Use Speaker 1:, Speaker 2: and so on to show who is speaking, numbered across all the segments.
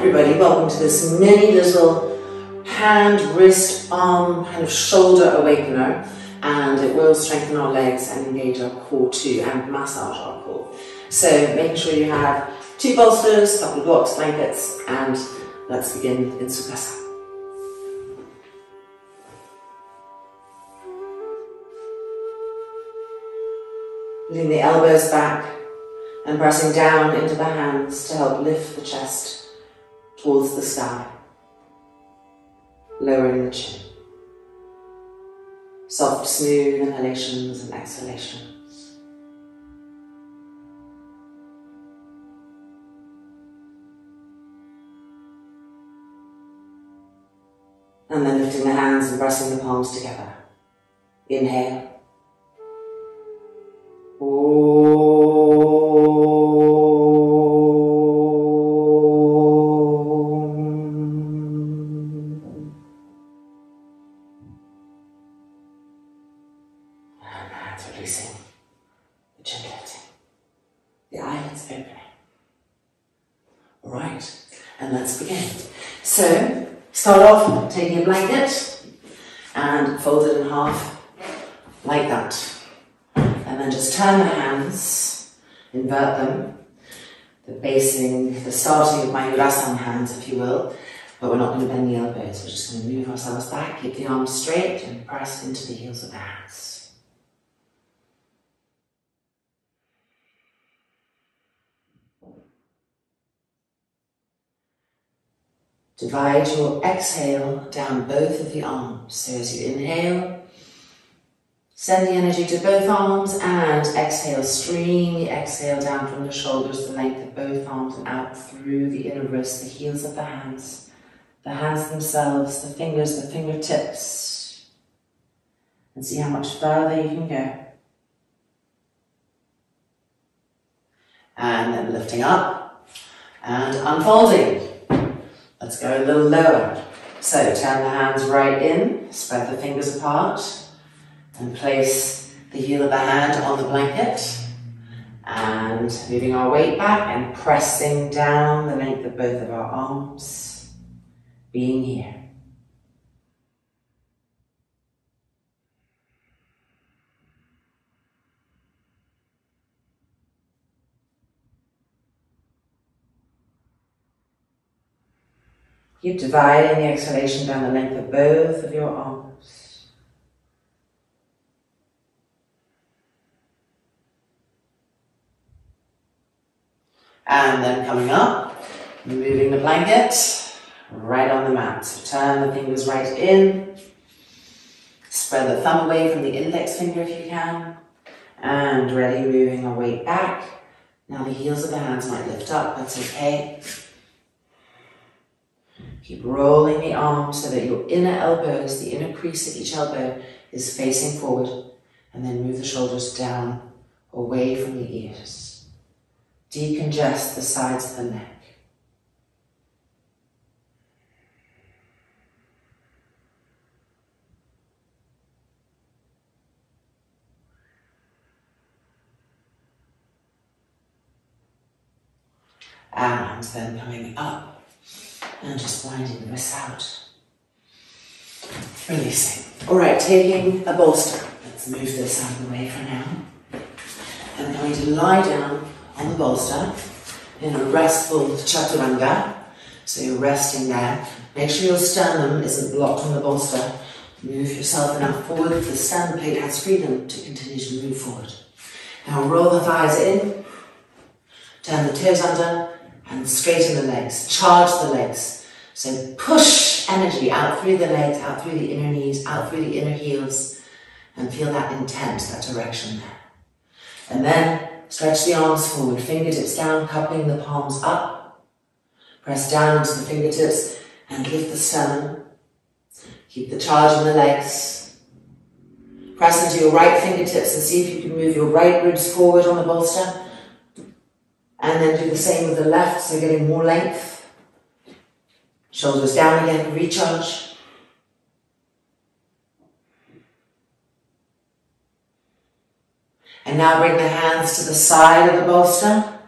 Speaker 1: everybody, welcome to this mini little hand, wrist, arm, kind of shoulder awakener, and it will strengthen our legs and engage our core too, and massage our core. So making sure you have 2 bolsters, a couple of blocks, blankets, and let's begin in Sukhasana. Lean the elbows back and pressing down into the hands to help lift the chest towards the sky, lowering the chin. Soft, smooth inhalations and exhalations. And then lifting the hands and pressing the palms together. Inhale. Releasing the chin lifting, the eyelids opening. Alright, and let's begin. So, start off taking a blanket and fold it in half like that. And then just turn the hands, invert them, the starting of my Mayurasana hands, if you will, but we're not going to bend the elbows, we're just going to move ourselves back, keep the arms straight and press into the heels of the hands. Divide your exhale down both of the arms. So as you inhale, send the energy to both arms, and exhale, stream the exhale down from the shoulders, the length of both arms, and out through the inner wrists, the heels of the hands themselves, the fingers, the fingertips. And see how much further you can go. And then lifting up and unfolding. Let's go a little lower. So turn the hands right in, spread the fingers apart, and place the heel of the hand on the blanket. And moving our weight back and pressing down the length of both of our arms, being here. Keep dividing the exhalation down the length of both of your arms. And then coming up, moving the blanket right on the mat. So turn the fingers right in. Spread the thumb away from the index finger if you can. And ready, moving our weight back. Now the heels of the hands might lift up, that's okay. Keep rolling the arms so that your inner elbows, the inner crease of each elbow, is facing forward, and then move the shoulders down, away from the ears. Decongest the sides of the neck. And then coming up. And just blinding the wrists out. Releasing. Alright, taking a bolster. Let's move this out of the way for now. I'm going to lie down on the bolster in a restful chaturanga. So you're resting there. Make sure your sternum isn't blocked on the bolster. Move yourself enough forward that the sternum plate has freedom to continue to move forward. Now roll the thighs in. Turn the toes under. And straighten the legs, charge the legs. So push energy out through the legs, out through the inner knees, out through the inner heels, and feel that intent, that direction there. And then stretch the arms forward, fingertips down, cupping the palms up. Press down into the fingertips and lift the sternum. Keep the charge in the legs. Press into your right fingertips and see if you can move your right ribs forward on the bolster. And then do the same with the left, so getting more length. Shoulders down again, recharge. And now bring the hands to the side of the bolster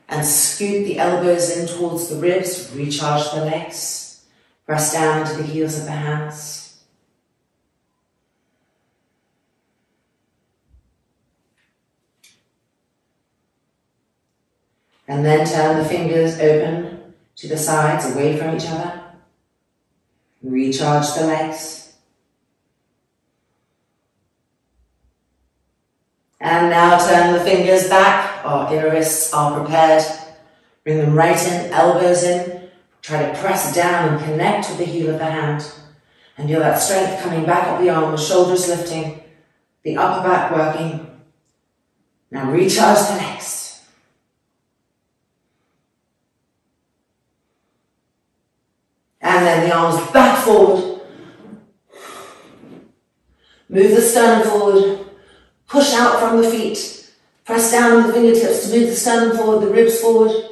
Speaker 1: And scoot the elbows in towards the ribs, recharge the legs. Press down into the heels of the hands. And then turn the fingers open to the sides, away from each other. Recharge the legs. And now turn the fingers back. Our inner wrists are prepared. Bring them right in, elbows in. Try to press down and connect with the heel of the hand. And feel that strength coming back up the arm, the shoulders lifting, the upper back working. Now recharge the legs. And then the arms back forward. Move the sternum forward. Push out from the feet. Press down with the fingertips to move the sternum forward, the ribs forward.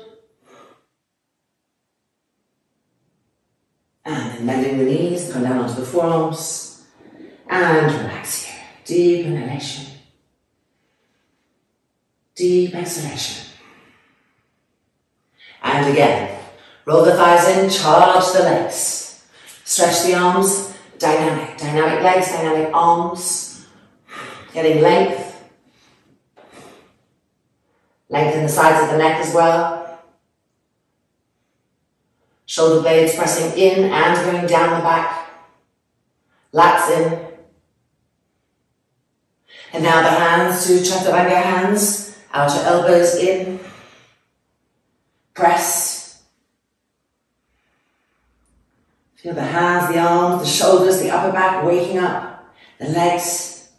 Speaker 1: And then bending the knees, come down onto the forearms. And relax here. Deep inhalation. Deep exhalation. And again, roll the thighs in, charge the legs. Stretch the arms, dynamic. Dynamic legs, dynamic arms. Getting length. Lengthen the sides of the neck as well. Shoulder blades pressing in and going down the back. Lats in. And now the hands to chaturanga hands. Outer elbows in. Press. Feel the hands, the arms, the shoulders, the upper back waking up. The legs.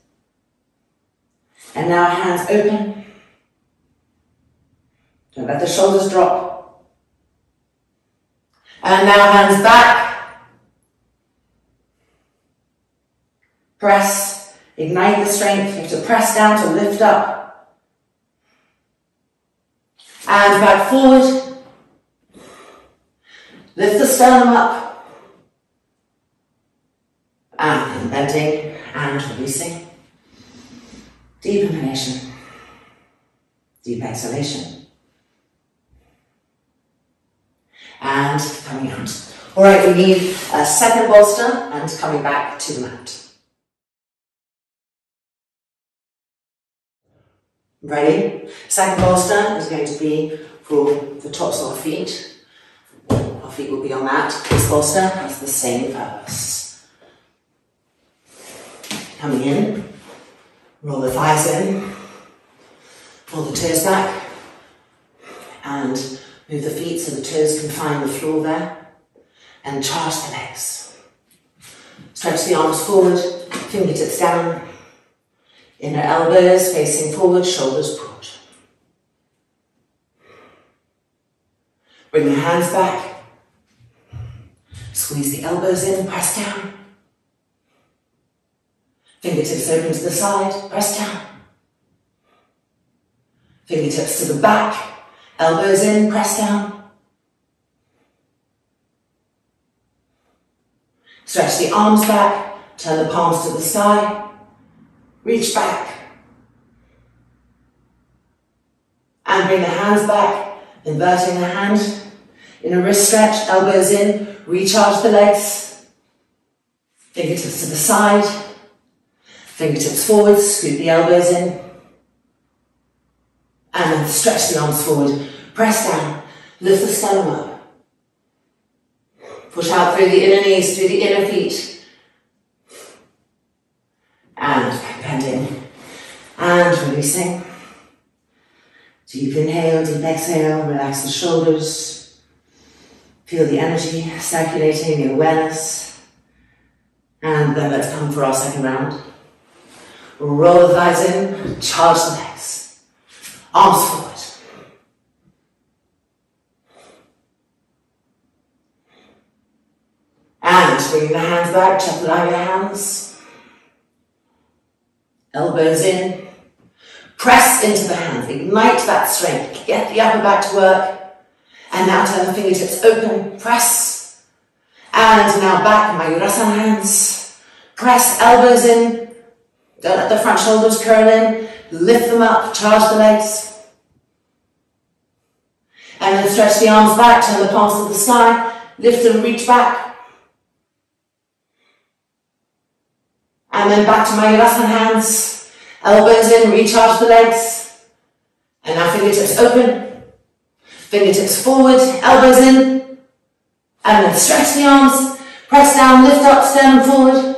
Speaker 1: And now hands open. Don't let the shoulders drop. And now hands back. Press. Ignite the strength. You have to press down to lift up. And back forward. Lift the sternum up. And bending and releasing. Deep inhalation, deep exhalation, and coming out. All right, we need a second bolster and coming back to the mat. Ready? Second bolster is going to be for the tops of our feet. Our feet will be on that. This bolster has the same purpose. Coming in. Roll the thighs in, pull the toes back, and move the feet so the toes can find the floor there, and charge the legs. Stretch the arms forward, fingertips down, inner elbows facing forward, shoulders broad. Bring the hands back, squeeze the elbows in, press down. Fingertips open to the side, press down. Fingertips to the back, elbows in, press down. Stretch the arms back, turn the palms to the sky, reach back. And bring the hands back, inverting the hand. In a wrist stretch, elbows in, recharge the legs. Fingertips to the side. Fingertips forward, scoot the elbows in. And then stretch the arms forward. Press down, lift the sternum up. Push out through the inner knees, through the inner feet. And bending. And releasing. Deep inhale, deep exhale, relax the shoulders. Feel the energy circulating, the awareness. And then let's come for our second round. Roll the thighs in, charge the legs. Arms forward. And bring the hands back, chaturanga hands. Elbows in. Press into the hands, ignite that strength. Get the upper back to work. And now turn the fingertips open, press. And now back, Mayurasana hands. Press, elbows in. Don't let the front shoulders curl in. Lift them up, charge the legs. And then stretch the arms back, turn the palms to the sky, lift and reach back. And then back to Mayurasana hands, elbows in, recharge the legs. And now fingertips open, fingertips forward, elbows in. And then stretch the arms, press down, lift up, sternum forward.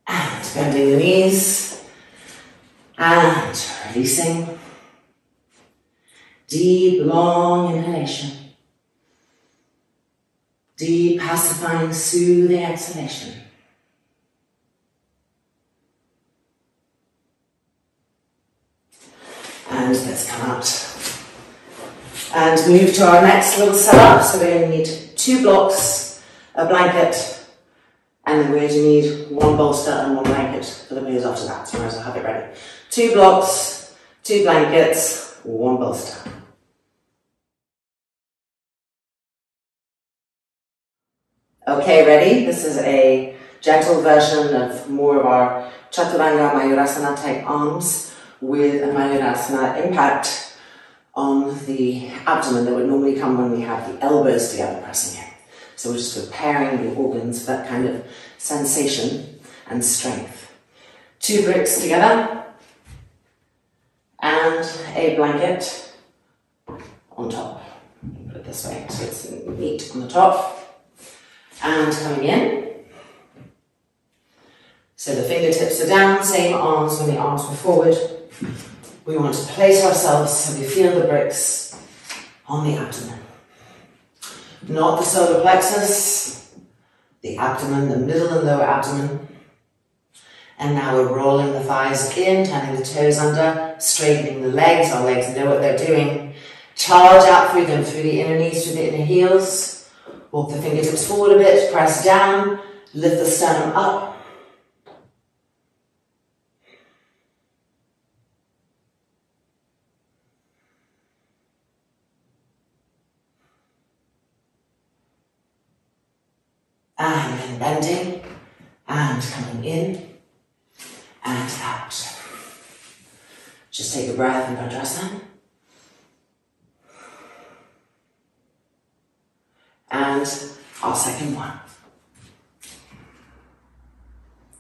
Speaker 1: And bending the knees. And releasing. Deep, long inhalation. Deep, pacifying, soothing exhalation. And let's come out. And move to our next little setup. So we're going to need 2 blocks, a blanket, and then we're going to need 1 bolster and 1 blanket for the pose after that. So I might as well have it ready. 2 blocks, 2 blankets, 1 bolster. Okay, ready? This is a gentle version of more of our Chaturanga Mayurasana type arms with a Mayurasana impact on the abdomen that would normally come when we have the elbows together pressing in. So we're just preparing the organs for that kind of sensation and strength. 2 bricks together and a blanket on top. Put it this way so it's neat on the top. And coming in. So the fingertips are down, same arms when the arms were forward. We want to place ourselves so we feel the bricks on the abdomen. Not the solar plexus, the abdomen, the middle and lower abdomen. And now we're rolling the thighs in, turning the toes under, straightening the legs. Our legs know what they're doing. Charge out through them, through the inner knees, through the inner heels. Walk the fingertips forward a bit, press down, lift the sternum up. And then bending, and coming in, and out. Just take a breath in Vajrasana. And our second one.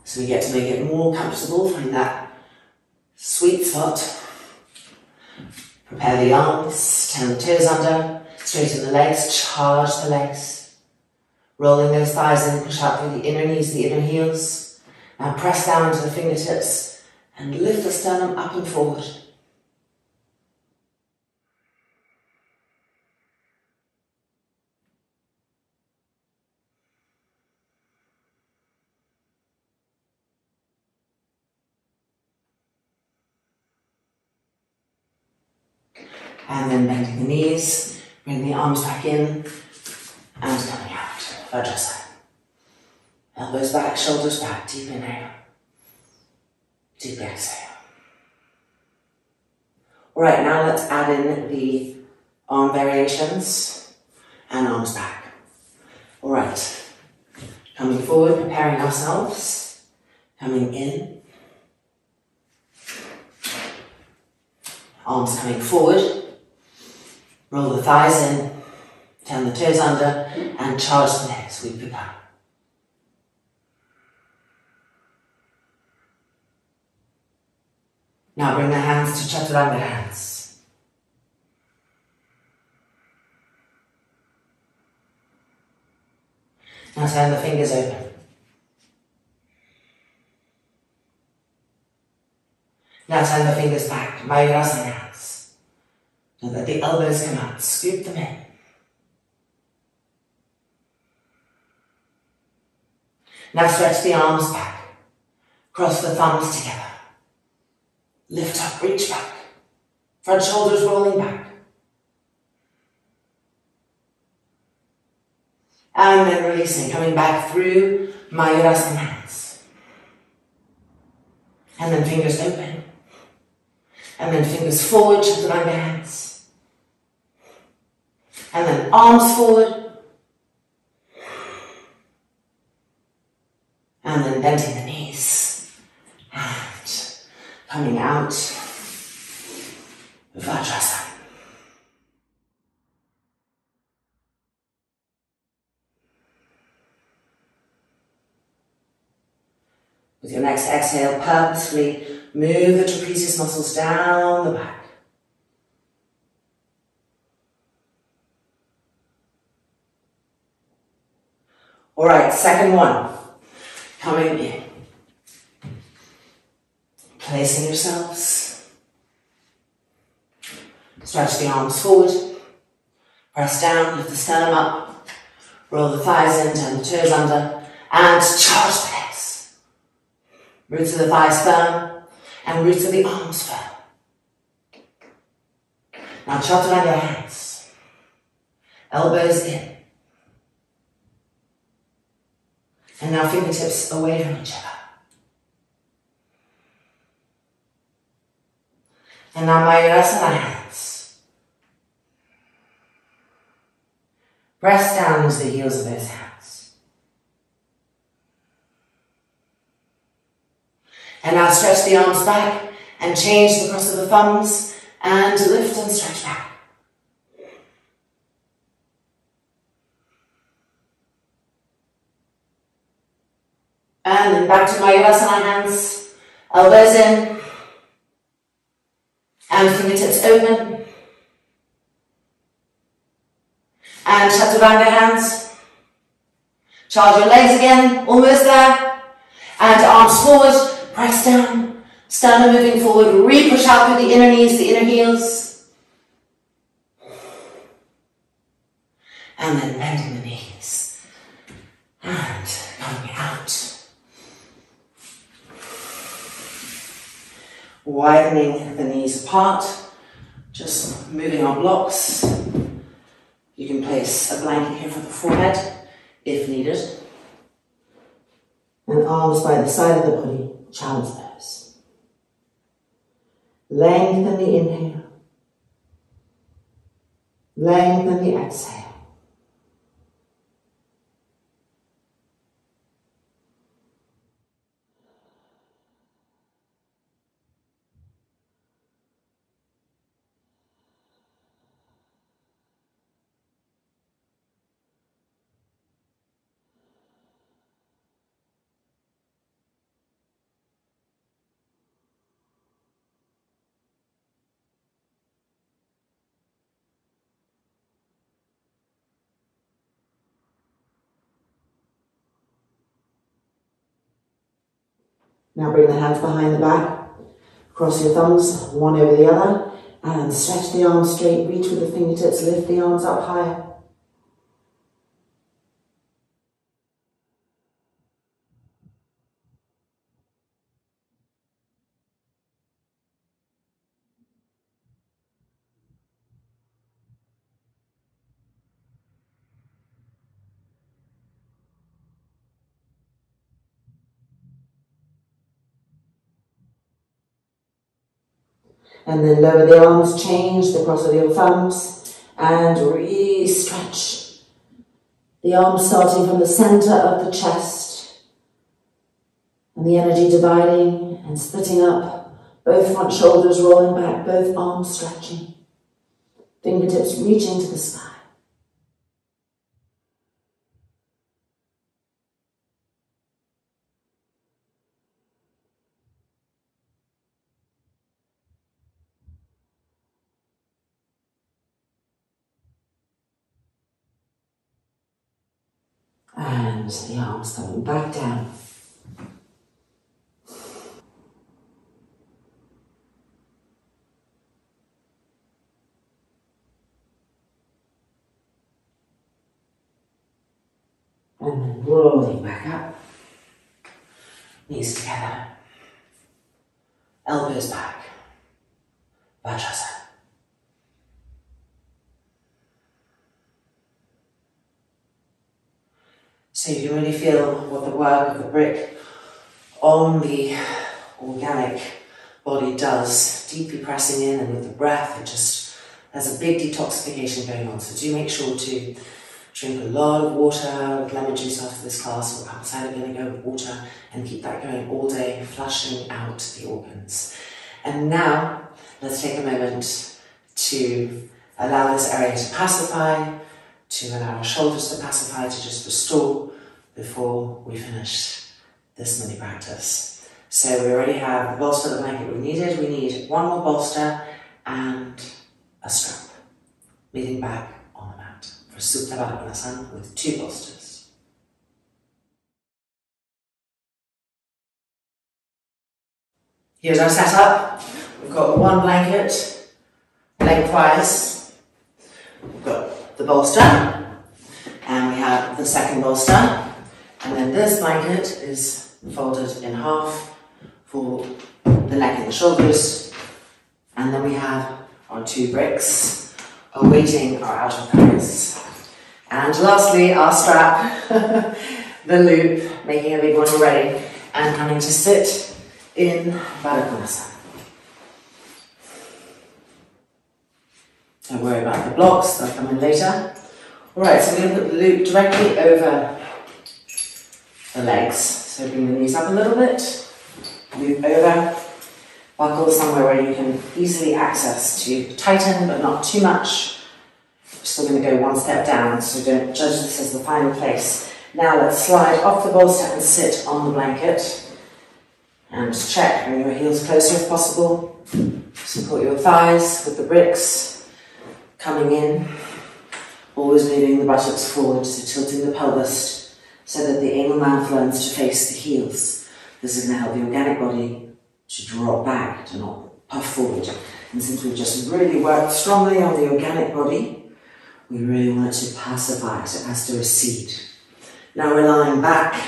Speaker 1: So we get to make it more comfortable, find that sweet spot. Prepare the arms, turn the toes under, straighten the legs, charge the legs. Rolling those thighs in, push out through the inner knees, the inner heels. Now press down to the fingertips and lift the sternum up and forward. And then bending the knees, bring the arms back in and coming out. Vajrasana. Elbows back, shoulders back, deep inhale, deep exhale. Alright, now let's add in the arm variations and arms back. Alright, coming forward, preparing ourselves, coming in, arms coming forward, roll the thighs in, turn the toes under and charge the legs. We've begun. Now bring the hands to Chaturanga hands. Now turn the fingers open. Now turn the fingers back, Mayurasana hands. And let the elbows come out, scoop them in. Now stretch the arms back, cross the thumbs together. Lift up, reach back. Front shoulders rolling back. And then releasing, coming back through Mayurasana hands. And then fingers open. And then fingers forward, Chaturanga hands. And then arms forward. And then bending the knees. And coming out. Vajrasana. With your next exhale, purposefully move the trapezius muscles down the back. All right, second one. Coming in. Placing yourselves. Stretch the arms forward. Press down, lift the sternum up. Roll the thighs in, turn the toes under. And charge the legs. Roots of the thighs firm. And roots of the arms firm. Now chaturanga your hands. Elbows in. And now fingertips away from each other. And now Mayurasana hands. Press down into the heels of those hands. And now stretch the arms back and change the cross of the thumbs and lift and stretch back. And then back to Mayurasana hands, elbows in, and fingertips open. And chaturanga hands. Charge your legs again, almost there. And arms forward, press down, sternum moving forward, re-push out through the inner knees, the inner heels. And then bending the knees. And coming out. Widening the knees apart, just moving our blocks. You can place a blanket here for the forehead if needed. And arms by the side of the body, child's pose. Lengthen the inhale. Lengthen the exhale. Now bring the hands behind the back, cross your thumbs, one over the other, and stretch the arms straight, reach with the fingertips, lift the arms up higher. And then lower the arms, change the cross of your thumbs, and re-stretch. The arms starting from the center of the chest, and the energy dividing and splitting up, both front shoulders rolling back, both arms stretching, fingertips reaching to the sky. And the arms coming back down. And then rolling back up. Knees together. Elbows back. Vajrasana. So you can really feel what the work of the brick on the organic body does, deeply pressing in, and with the breath, there's a big detoxification going on. So do make sure to drink a lot of water with lemon juice after this class, or apple cider vinegar with water, and keep that going all day, flushing out the organs. And now, let's take a moment to allow this area to pacify, to allow our shoulders to pacify, to just restore before we finish this mini practice. So we already have the bolster, the blanket we needed. We need one more bolster and a strap. Leaning back on the mat for Supta Baddha Konasana with 2 bolsters. Here's our setup. We've got one blanket lengthwise. We've got the bolster, and we have the second bolster. And then this blanket is folded in half for the neck and the shoulders. And then we have our 2 bricks awaiting our outer thighs. And lastly, our strap, the loop, making a big one already, and coming to sit in Baddha Konasana. Don't worry about the blocks, they'll come in later. Alright, so we're going to put the loop directly over the legs. So bring the knees up a little bit, loop over, buckle somewhere where you can easily access to tighten, but not too much. We're still going to go one step down, so don't judge this as the final place. Now let's slide off the bolster and sit on the blanket. And check, bring your heels closer if possible. Support your thighs with the bricks coming in. Always moving the buttocks forward, so tilting the pelvis so that the anal mouth learns to face the heels. This is going to help the organic body to drop back, to not puff forward. And since we've just really worked strongly on the organic body, we really want it to pacify, so it has to recede. Now we're lying back,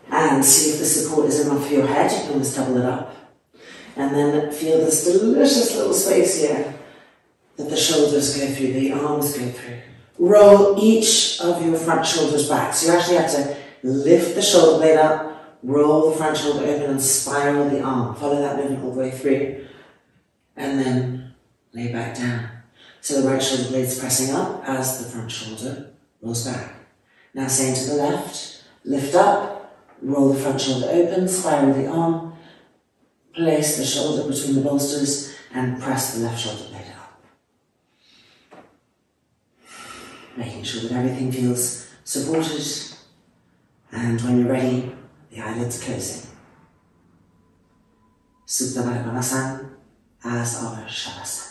Speaker 1: and see if the support is enough for your head. You can almost double it up. And then feel this delicious little space here that the shoulders go through, the arms go through. Roll each of your front shoulders back. So you actually have to lift the shoulder blade up, roll the front shoulder open and spiral the arm. Follow that movement all the way through. And then lay back down. So the right shoulder blade's pressing up as the front shoulder rolls back. Now same to the left. Lift up, roll the front shoulder open, spiral the arm, place the shoulder between the bolsters and press the left shoulder blade up. Making sure that everything feels supported, and when you're ready, the eyelids closing. Supta Baddha Konasana as our Shavasana.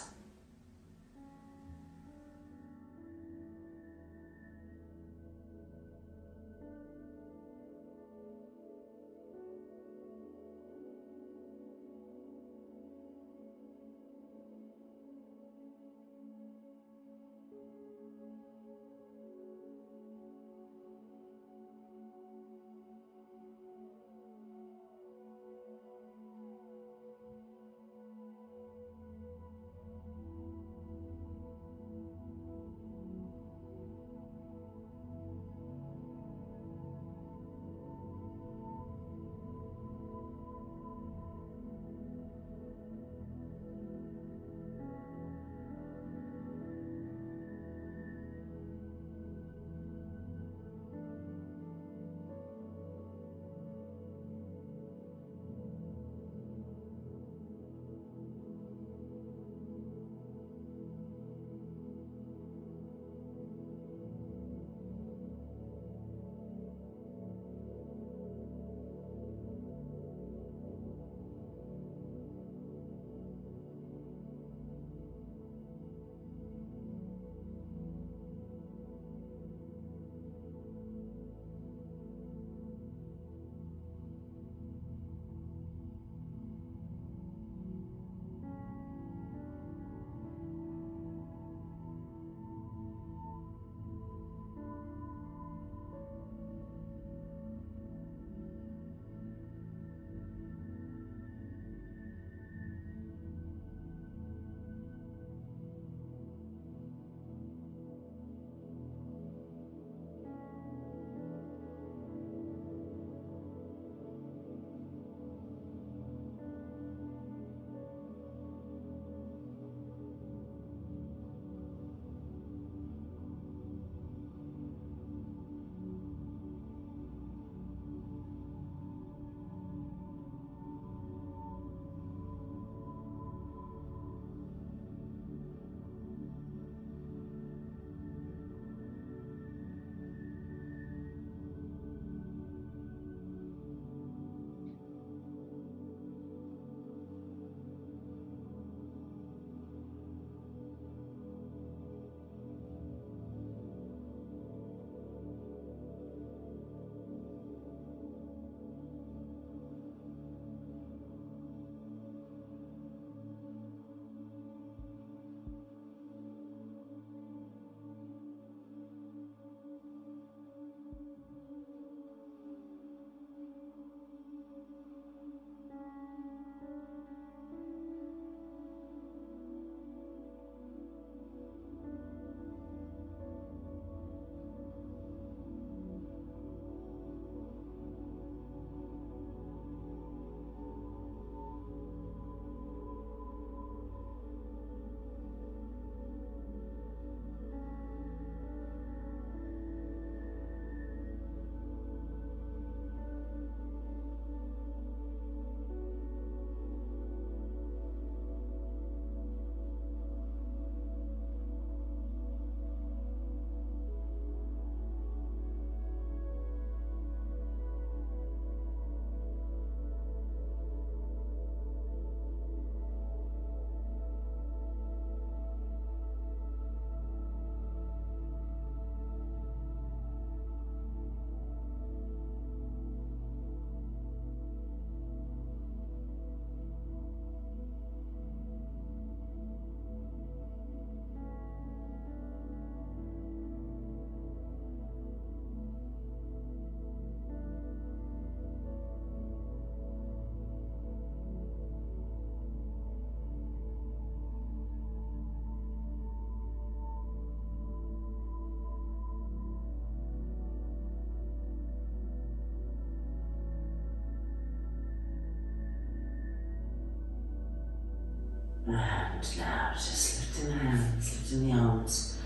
Speaker 1: And now just lifting the hands, lifting the arms,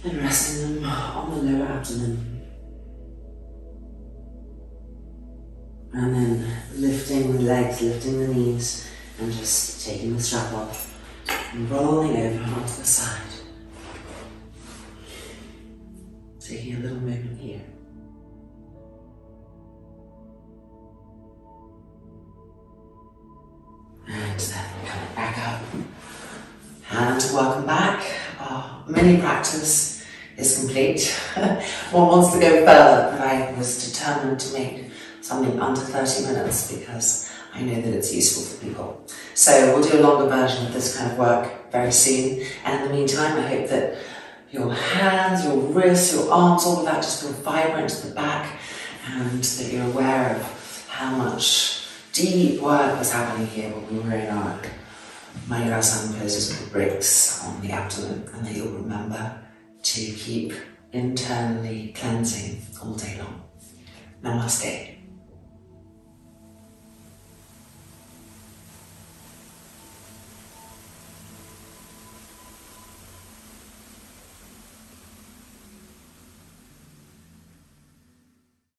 Speaker 1: and resting them on the lower abdomen. And then lifting the legs, lifting the knees, and just taking the strap off and rolling over onto the side. Taking a little movement here. And then coming back up. And welcome back. Our mini practice is complete. One wants to go further, but I was determined to make something under 30 minutes because I know that it's useful for people. So we'll do a longer version of this kind of work very soon. And in the meantime, I hope that your hands, your wrists, your arms, all of that just feel vibrant to the back, and that you're aware of how much deep work was happening here when we were in our Mayurasana poses with the bricks on the abdomen, and that you'll remember to keep internally cleansing all day long. Namaste.